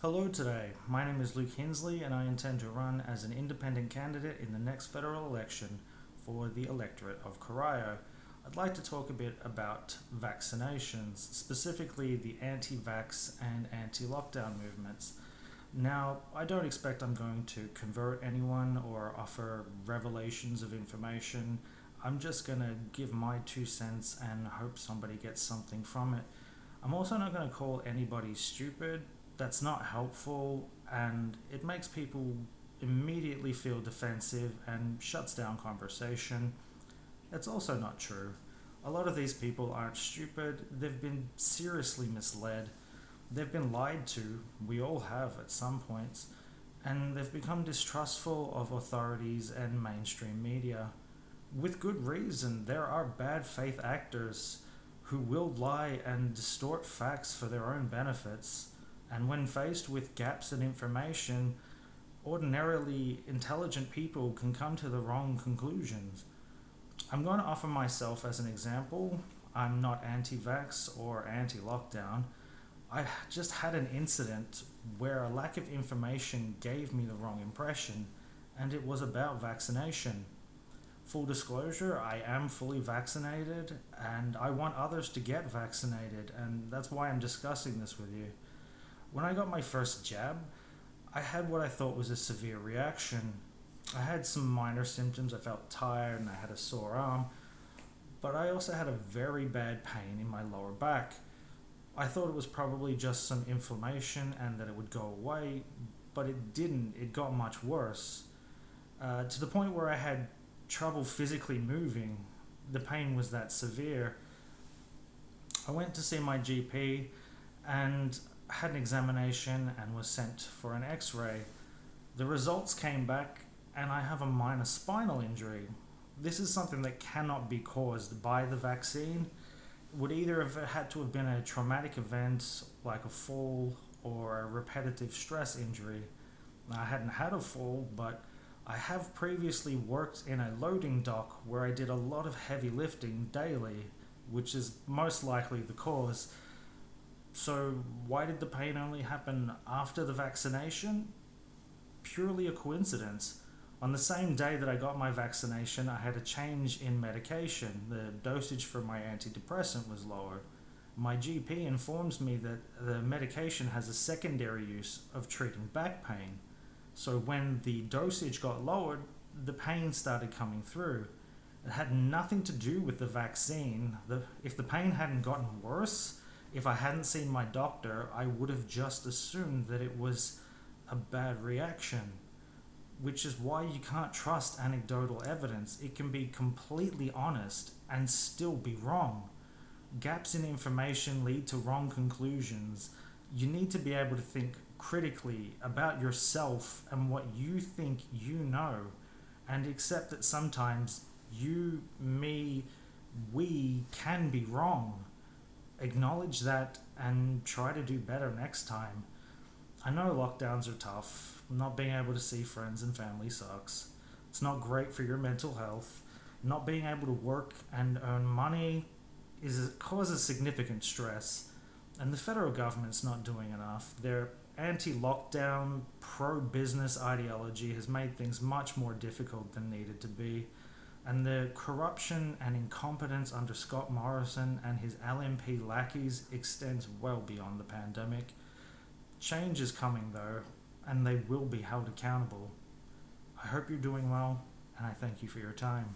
Hello today, my name is Luke Hinsley and I intend to run as an independent candidate in the next federal election for the electorate of Corio. I'd like to talk a bit about vaccinations, specifically the anti-vax and anti-lockdown movements. Now, I don't expect I'm going to convert anyone or offer revelations of information. I'm just going to give my 2 cents and hope somebody gets something from it. I'm also not going to call anybody stupid. That's not helpful, and it makes people immediately feel defensive and shuts down conversation. It's also not true. A lot of these people aren't stupid, they've been seriously misled. They've been lied to, we all have at some points, and they've become distrustful of authorities and mainstream media. With good reason. There are bad faith actors who will lie and distort facts for their own benefits. And when faced with gaps in information, ordinarily intelligent people can come to the wrong conclusions. I'm going to offer myself as an example. I'm not anti-vax or anti-lockdown. I just had an incident where a lack of information gave me the wrong impression, and it was about vaccination. Full disclosure, I am fully vaccinated, and I want others to get vaccinated, and that's why I'm discussing this with you. When I got my first jab, I had what I thought was a severe reaction. I had some minor symptoms. I felt tired and I had a sore arm, but I also had a very bad pain in my lower back. I thought it was probably just some inflammation and that it would go away, but it didn't. It got much worse, to the point where I had trouble physically moving. The pain was that severe. I went to see my GP and had an examination and was sent for an x-ray. The results came back and I have a minor spinal injury. This is something that cannot be caused by the vaccine. It would either have had to have been a traumatic event like a fall or a repetitive stress injury. Now, I hadn't had a fall, but I have previously worked in a loading dock where I did a lot of heavy lifting daily, which is most likely the cause. So why did the pain only happen after the vaccination? Purely a coincidence. On the same day that I got my vaccination, I had a change in medication. The dosage for my antidepressant was lowered. My GP informs me that the medication has a secondary use of treating back pain. So when the dosage got lowered, the pain started coming through. It had nothing to do with the vaccine. If the pain hadn't gotten worse, if I hadn't seen my doctor, I would have just assumed that it was a bad reaction, which is why you can't trust anecdotal evidence. It can be completely honest and still be wrong. Gaps in information lead to wrong conclusions. You need to be able to think critically about yourself and what you think you know, and accept that sometimes you, me, we can be wrong. Acknowledge that and try to do better next time. I know lockdowns are tough. Not being able to see friends and family sucks. It's not great for your mental health. Not being able to work and earn money causes significant stress, and the federal government's not doing enough. Their anti-lockdown, pro-business ideology has made things much more difficult than needed to be. And the corruption and incompetence under Scott Morrison and his LNP lackeys extends well beyond the pandemic. Change is coming though, and they will be held accountable. I hope you're doing well, and I thank you for your time.